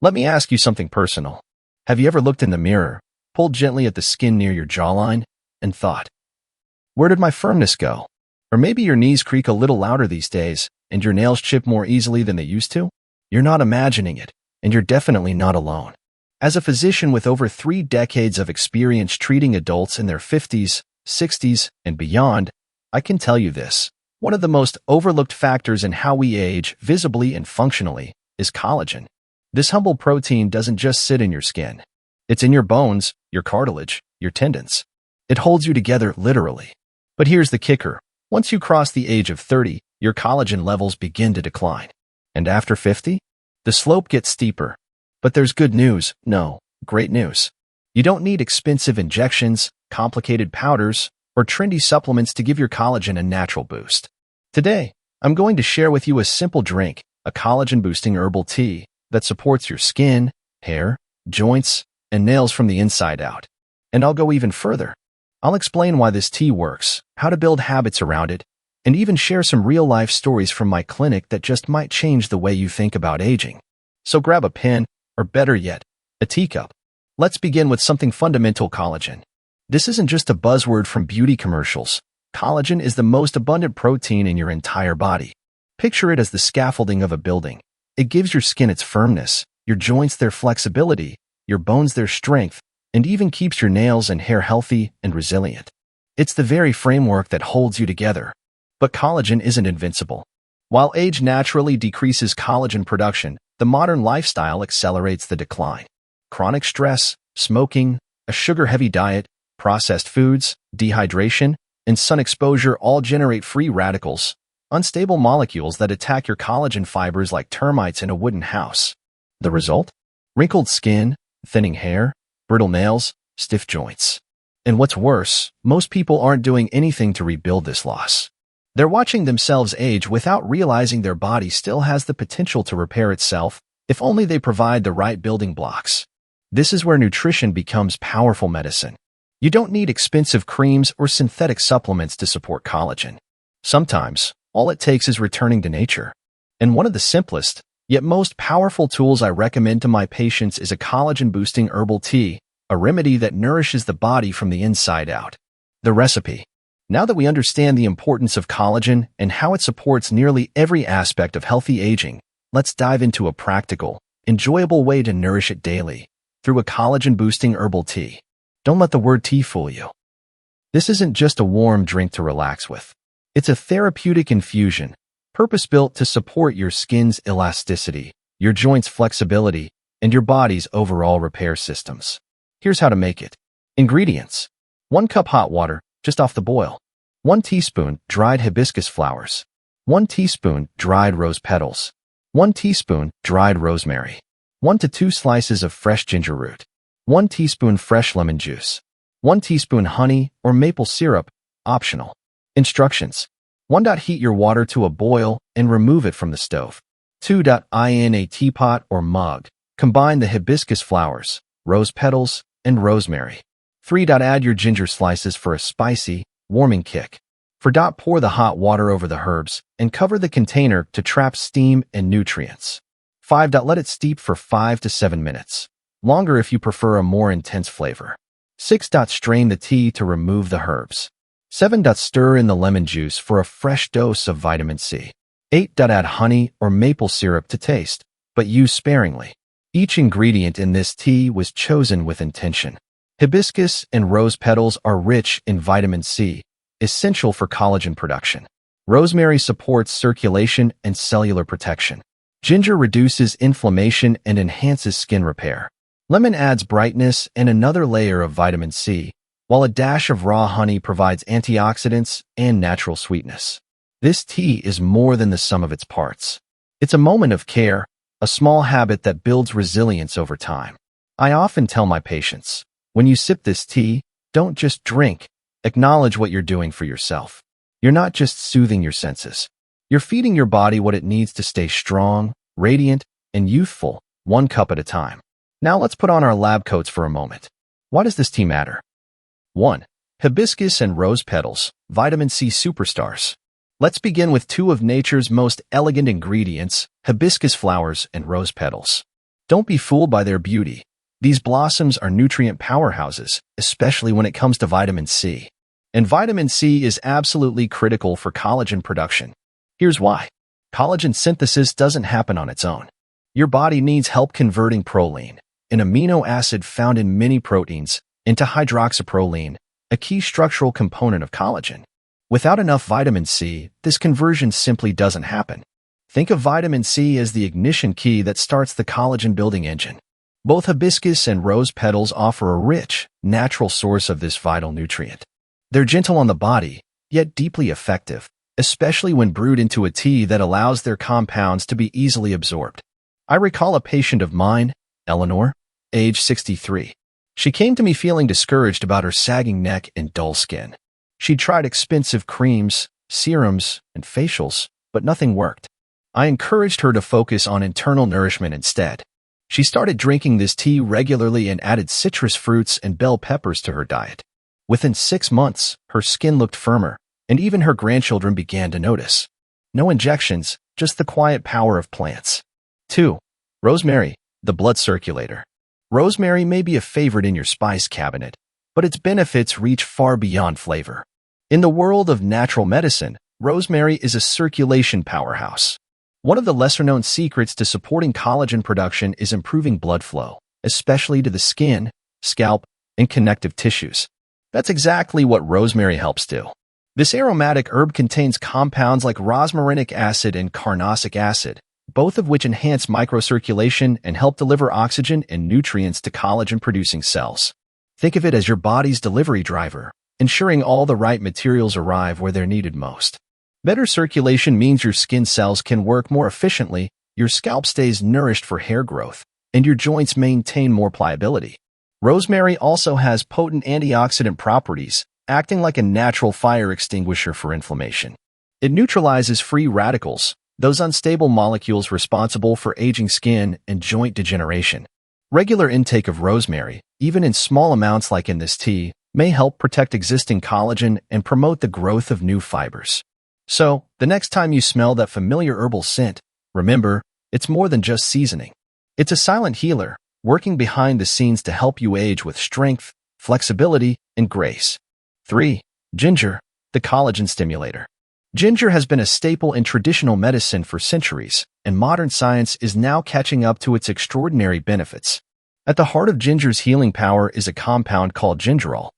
Let me ask you something personal. Have you ever looked in the mirror, pulled gently at the skin near your jawline, and thought, where did my firmness go? Or maybe your knees creak a little louder these days, and your nails chip more easily than they used to? You're not imagining it, and you're definitely not alone. As a physician with over 3 decades of experience treating adults in their 50s, 60s, and beyond, I can tell you this. One of the most overlooked factors in how we age, visibly and functionally, is collagen. This humble protein doesn't just sit in your skin. It's in your bones, your cartilage, your tendons. It holds you together literally. But here's the kicker. Once you cross the age of 30, your collagen levels begin to decline. And after 50, the slope gets steeper. But there's good news. No, great news. You don't need expensive injections, complicated powders, or trendy supplements to give your collagen a natural boost. Today, I'm going to share with you a simple drink, a collagen-boosting herbal tea that supports your skin, hair, joints, and nails from the inside out. And I'll go even further. I'll explain why this tea works, how to build habits around it, and even share some real-life stories from my clinic that just might change the way you think about aging. So grab a pen, or better yet, a teacup. Let's begin with something fundamental: collagen. This isn't just a buzzword from beauty commercials. Collagen is the most abundant protein in your entire body. Picture it as the scaffolding of a building. It gives your skin its firmness, your joints their flexibility, your bones their strength, and even keeps your nails and hair healthy and resilient. It's the very framework that holds you together. But collagen isn't invincible. While age naturally decreases collagen production, the modern lifestyle accelerates the decline. Chronic stress, smoking, a sugar-heavy diet, processed foods, dehydration, and sun exposure all generate free radicals, unstable molecules that attack your collagen fibers like termites in a wooden house. The result? Wrinkled skin, thinning hair, brittle nails, stiff joints. And what's worse, most people aren't doing anything to rebuild this loss. They're watching themselves age without realizing their body still has the potential to repair itself if only they provide the right building blocks. This is where nutrition becomes powerful medicine. You don't need expensive creams or synthetic supplements to support collagen. Sometimes, all it takes is returning to nature. And one of the simplest, yet most powerful tools I recommend to my patients is a collagen-boosting herbal tea, a remedy that nourishes the body from the inside out. The recipe. Now that we understand the importance of collagen and how it supports nearly every aspect of healthy aging, let's dive into a practical, enjoyable way to nourish it daily through a collagen-boosting herbal tea. Don't let the word tea fool you. This isn't just a warm drink to relax with. It's a therapeutic infusion, purpose-built to support your skin's elasticity, your joints' flexibility, and your body's overall repair systems. Here's how to make it. Ingredients: 1 cup hot water, just off the boil. 1 teaspoon dried hibiscus flowers. 1 teaspoon dried rose petals. 1 teaspoon dried rosemary. 1 to 2 slices of fresh ginger root. 1 teaspoon fresh lemon juice. 1 teaspoon honey or maple syrup, optional. Instructions. 1. Heat your water to a boil and remove it from the stove. 2. In a teapot or mug, combine the hibiscus flowers, rose petals, and rosemary. 3. Add your ginger slices for a spicy, warming kick. 4. Pour the hot water over the herbs and cover the container to trap steam and nutrients. 5. Let it steep for 5 to 7 minutes. Longer if you prefer a more intense flavor. 6. Strain the tea to remove the herbs. 7. Stir in the lemon juice for a fresh dose of vitamin C. 8. Add honey or maple syrup to taste, but use sparingly. Each ingredient in this tea was chosen with intention. Hibiscus and rose petals are rich in vitamin C, essential for collagen production. Rosemary supports circulation and cellular protection. Ginger reduces inflammation and enhances skin repair. Lemon adds brightness and another layer of vitamin C, while a dash of raw honey provides antioxidants and natural sweetness. This tea is more than the sum of its parts. It's a moment of care, a small habit that builds resilience over time. I often tell my patients, when you sip this tea, don't just drink, acknowledge what you're doing for yourself. You're not just soothing your senses. You're feeding your body what it needs to stay strong, radiant, and youthful, 1 cup at a time. Now let's put on our lab coats for a moment. Why does this tea matter? 1. Hibiscus and rose petals, vitamin C superstars. Let's begin with 2 of nature's most elegant ingredients, hibiscus flowers and rose petals. Don't be fooled by their beauty. These blossoms are nutrient powerhouses, especially when it comes to vitamin C. And vitamin C is absolutely critical for collagen production. Here's why. Collagen synthesis doesn't happen on its own. Your body needs help converting proline, an amino acid found in many proteins, into hydroxyproline, a key structural component of collagen. Without enough vitamin C, this conversion simply doesn't happen. Think of vitamin C as the ignition key that starts the collagen-building engine. Both hibiscus and rose petals offer a rich, natural source of this vital nutrient. They're gentle on the body, yet deeply effective, especially when brewed into a tea that allows their compounds to be easily absorbed. I recall a patient of mine, Eleanor, age 63. She came to me feeling discouraged about her sagging neck and dull skin. She'd tried expensive creams, serums, and facials, but nothing worked. I encouraged her to focus on internal nourishment instead. She started drinking this tea regularly and added citrus fruits and bell peppers to her diet. Within 6 months, her skin looked firmer, and even her grandchildren began to notice. No injections, just the quiet power of plants. 2. Rosemary, the blood circulator. Rosemary may be a favorite in your spice cabinet, but its benefits reach far beyond flavor. In the world of natural medicine, rosemary is a circulation powerhouse. One of the lesser-known secrets to supporting collagen production is improving blood flow, especially to the skin, scalp, and connective tissues. That's exactly what rosemary helps do. This aromatic herb contains compounds like rosmarinic acid and carnosic acid, both of which enhance microcirculation and help deliver oxygen and nutrients to collagen-producing cells. Think of it as your body's delivery driver, ensuring all the right materials arrive where they're needed most. Better circulation means your skin cells can work more efficiently, your scalp stays nourished for hair growth, and your joints maintain more pliability. Rosemary also has potent antioxidant properties, acting like a natural fire extinguisher for inflammation. It neutralizes free radicals, those unstable molecules responsible for aging skin and joint degeneration. Regular intake of rosemary, even in small amounts like in this tea, may help protect existing collagen and promote the growth of new fibers. So, the next time you smell that familiar herbal scent, remember, it's more than just seasoning. It's a silent healer, working behind the scenes to help you age with strength, flexibility, and grace. 3. Ginger, the collagen stimulator. Ginger has been a staple in traditional medicine for centuries, and modern science is now catching up to its extraordinary benefits. At the heart of ginger's healing power is a compound called gingerol,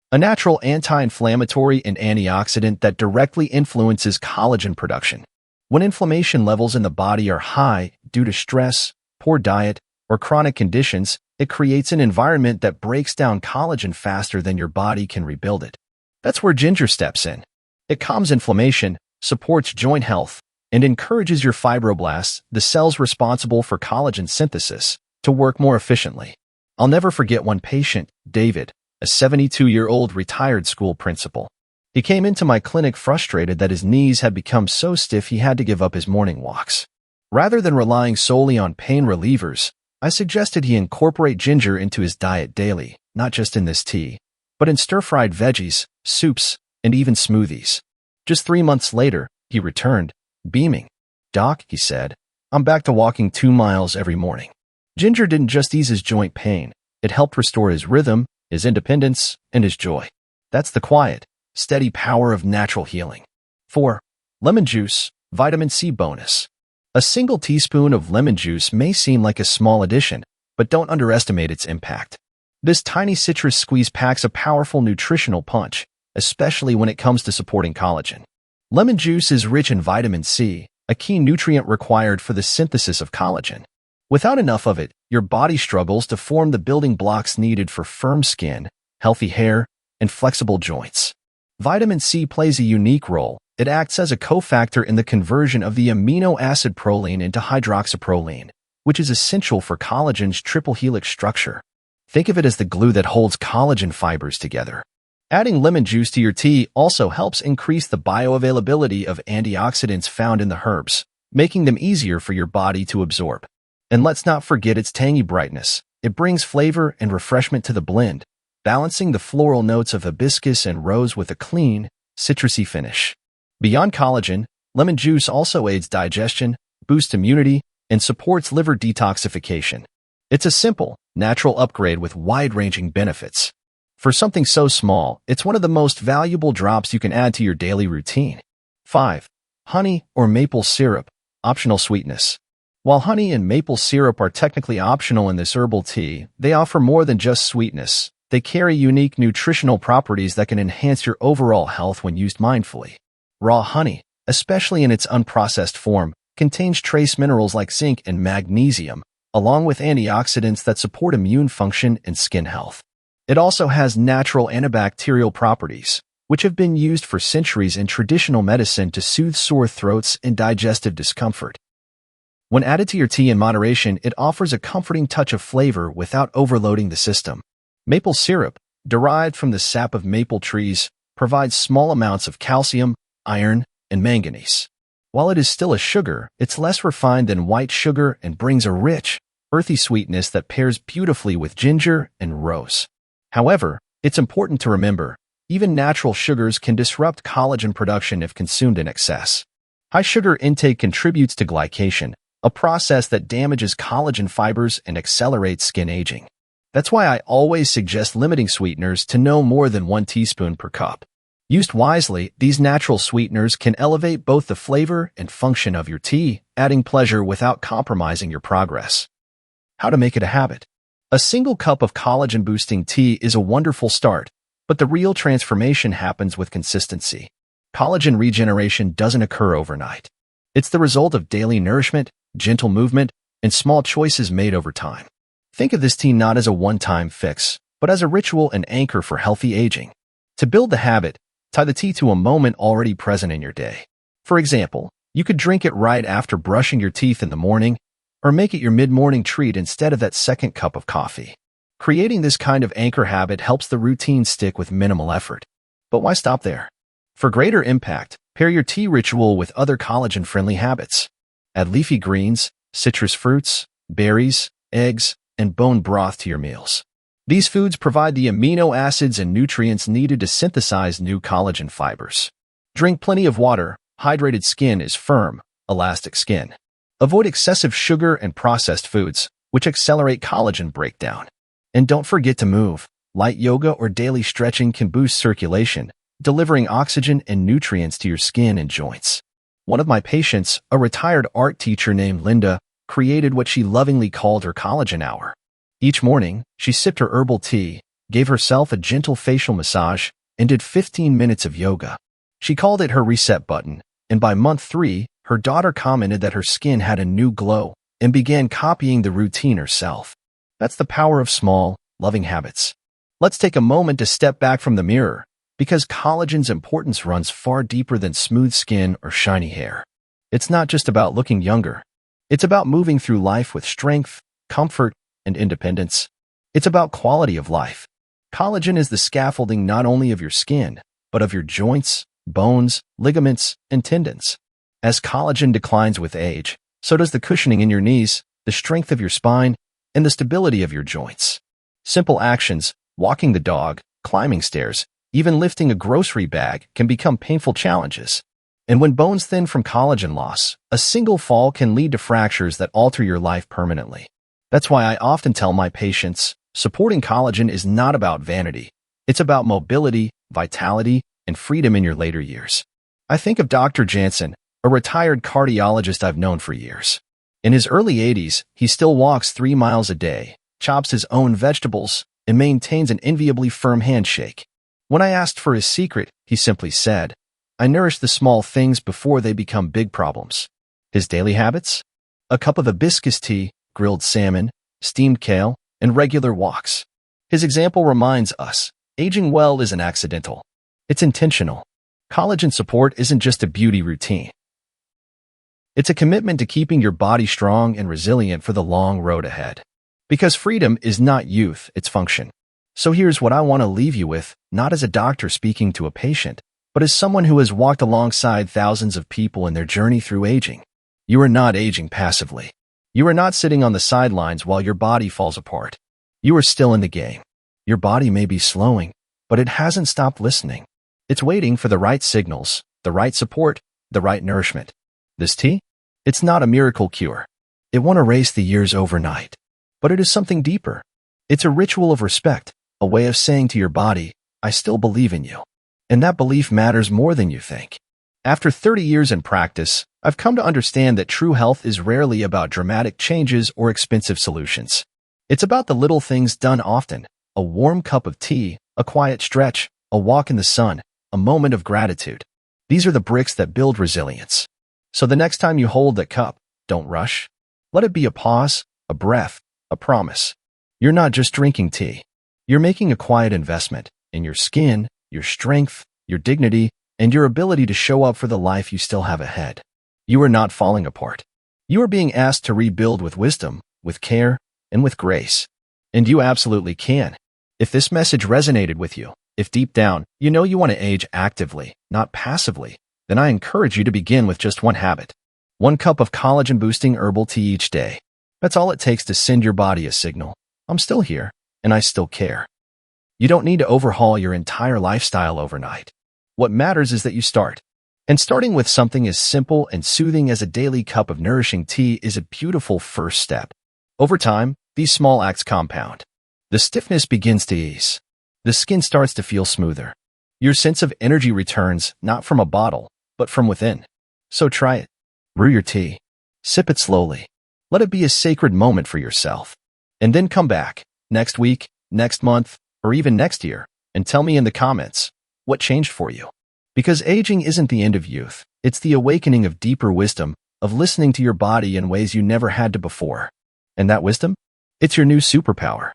a natural anti-inflammatory and antioxidant that directly influences collagen production. When inflammation levels in the body are high due to stress, poor diet, or chronic conditions, it creates an environment that breaks down collagen faster than your body can rebuild it. That's where ginger steps in. It calms inflammation, supports joint health, and encourages your fibroblasts, the cells responsible for collagen synthesis, to work more efficiently. I'll never forget one patient, David, a 72-year-old retired school principal. He came into my clinic frustrated that his knees had become so stiff he had to give up his morning walks. Rather than relying solely on pain relievers, I suggested he incorporate ginger into his diet daily, not just in this tea, but in stir-fried veggies, soups, and even smoothies. Just 3 months later, he returned, beaming. "Doc," he said, "I'm back to walking 2 miles every morning." Ginger didn't just ease his joint pain, it helped restore his rhythm, his independence, and his joy. That's the quiet, steady power of natural healing. 4. Lemon juice, vitamin C bonus. A single teaspoon of lemon juice may seem like a small addition, but don't underestimate its impact. This tiny citrus squeeze packs a powerful nutritional punch, especially when it comes to supporting collagen. Lemon juice is rich in vitamin C, a key nutrient required for the synthesis of collagen. Without enough of it, your body struggles to form the building blocks needed for firm skin, healthy hair, and flexible joints. Vitamin C plays a unique role. It acts as a cofactor in the conversion of the amino acid proline into hydroxyproline, which is essential for collagen's triple helix structure. Think of it as the glue that holds collagen fibers together. Adding lemon juice to your tea also helps increase the bioavailability of antioxidants found in the herbs, making them easier for your body to absorb. And let's not forget its tangy brightness. It brings flavor and refreshment to the blend, balancing the floral notes of hibiscus and rose with a clean, citrusy finish. Beyond collagen, lemon juice also aids digestion, boosts immunity, and supports liver detoxification. It's a simple, natural upgrade with wide-ranging benefits. For something so small, it's one of the most valuable drops you can add to your daily routine. 5. Honey or maple syrup, optional sweetness. While honey and maple syrup are technically optional in this herbal tea, they offer more than just sweetness. They carry unique nutritional properties that can enhance your overall health when used mindfully. Raw honey, especially in its unprocessed form, contains trace minerals like zinc and magnesium, along with antioxidants that support immune function and skin health. It also has natural antibacterial properties, which have been used for centuries in traditional medicine to soothe sore throats and digestive discomfort. When added to your tea in moderation, it offers a comforting touch of flavor without overloading the system. Maple syrup, derived from the sap of maple trees, provides small amounts of calcium, iron, and manganese. While it is still a sugar, it's less refined than white sugar and brings a rich, earthy sweetness that pairs beautifully with ginger and rose. However, it's important to remember, even natural sugars can disrupt collagen production if consumed in excess. High sugar intake contributes to glycation, a process that damages collagen fibers and accelerates skin aging. That's why I always suggest limiting sweeteners to no more than 1 teaspoon per cup. Used wisely, these natural sweeteners can elevate both the flavor and function of your tea, adding pleasure without compromising your progress. How to make it a habit. A single cup of collagen-boosting tea is a wonderful start, but the real transformation happens with consistency. Collagen regeneration doesn't occur overnight. It's the result of daily nourishment, gentle movement, and small choices made over time. Think of this tea not as a one-time fix, but as a ritual and anchor for healthy aging. To build the habit, tie the tea to a moment already present in your day. For example, you could drink it right after brushing your teeth in the morning, or make it your mid-morning treat instead of that second cup of coffee. Creating this kind of anchor habit helps the routine stick with minimal effort. But why stop there? For greater impact, pair your tea ritual with other collagen-friendly habits. Add leafy greens, citrus fruits, berries, eggs, and bone broth to your meals. These foods provide the amino acids and nutrients needed to synthesize new collagen fibers. Drink plenty of water. Hydrated skin is firm, elastic skin. Avoid excessive sugar and processed foods, which accelerate collagen breakdown. And don't forget to move. Light yoga or daily stretching can boost circulation, delivering oxygen and nutrients to your skin and joints. One of my patients, a retired art teacher named Linda, created what she lovingly called her collagen hour. Each morning, she sipped her herbal tea, gave herself a gentle facial massage, and did 15 minutes of yoga. She called it her reset button, and by month 3, her daughter commented that her skin had a new glow and began copying the routine herself. That's the power of small, loving habits. Let's take a moment to step back from the mirror, because collagen's importance runs far deeper than smooth skin or shiny hair. It's not just about looking younger. It's about moving through life with strength, comfort, and independence. It's about quality of life. Collagen is the scaffolding not only of your skin, but of your joints, bones, ligaments, and tendons. As collagen declines with age, so does the cushioning in your knees, the strength of your spine, and the stability of your joints. Simple actions, walking the dog, climbing stairs, even lifting a grocery bag can become painful challenges. And when bones thin from collagen loss, a single fall can lead to fractures that alter your life permanently. That's why I often tell my patients, supporting collagen is not about vanity. It's about mobility, vitality, and freedom in your later years. I think of Dr. Jansen, a retired cardiologist I've known for years. In his early 80s, he still walks 3 miles a day, chops his own vegetables, and maintains an enviably firm handshake. When I asked for his secret, he simply said, "I nourish the small things before they become big problems." His daily habits? A cup of hibiscus tea, grilled salmon, steamed kale, and regular walks. His example reminds us, aging well isn't accidental. It's intentional. Collagen support isn't just a beauty routine. It's a commitment to keeping your body strong and resilient for the long road ahead. Because freedom is not youth, it's function. So here's what I want to leave you with, not as a doctor speaking to a patient, but as someone who has walked alongside thousands of people in their journey through aging. You are not aging passively. You are not sitting on the sidelines while your body falls apart. You are still in the game. Your body may be slowing, but it hasn't stopped listening. It's waiting for the right signals, the right support, the right nourishment. This tea? It's not a miracle cure. It won't erase the years overnight, but it is something deeper. It's a ritual of respect, a way of saying to your body, I still believe in you. And that belief matters more than you think. After 30 years in practice, I've come to understand that true health is rarely about dramatic changes or expensive solutions. It's about the little things done often: a warm cup of tea, a quiet stretch, a walk in the sun, a moment of gratitude. These are the bricks that build resilience. So the next time you hold that cup, don't rush. Let it be a pause, a breath, a promise. You're not just drinking tea. You're making a quiet investment in your skin, your strength, your dignity, and your ability to show up for the life you still have ahead. You are not falling apart. You are being asked to rebuild with wisdom, with care, and with grace. And you absolutely can. If this message resonated with you, if deep down you know you want to age actively, not passively, then I encourage you to begin with just one habit. 1 cup of collagen-boosting herbal tea each day. That's all it takes to send your body a signal. I'm still here, and I still care. You don't need to overhaul your entire lifestyle overnight. What matters is that you start. And starting with something as simple and soothing as a daily cup of nourishing tea is a beautiful first step. Over time, these small acts compound. The stiffness begins to ease. The skin starts to feel smoother. Your sense of energy returns not from a bottle, but from within. So try it. Brew your tea. Sip it slowly. Let it be a sacred moment for yourself. And then come back, next week, next month, or even next year, and tell me in the comments what changed for you. Because aging isn't the end of youth. It's the awakening of deeper wisdom, of listening to your body in ways you never had to before. And that wisdom? It's your new superpower.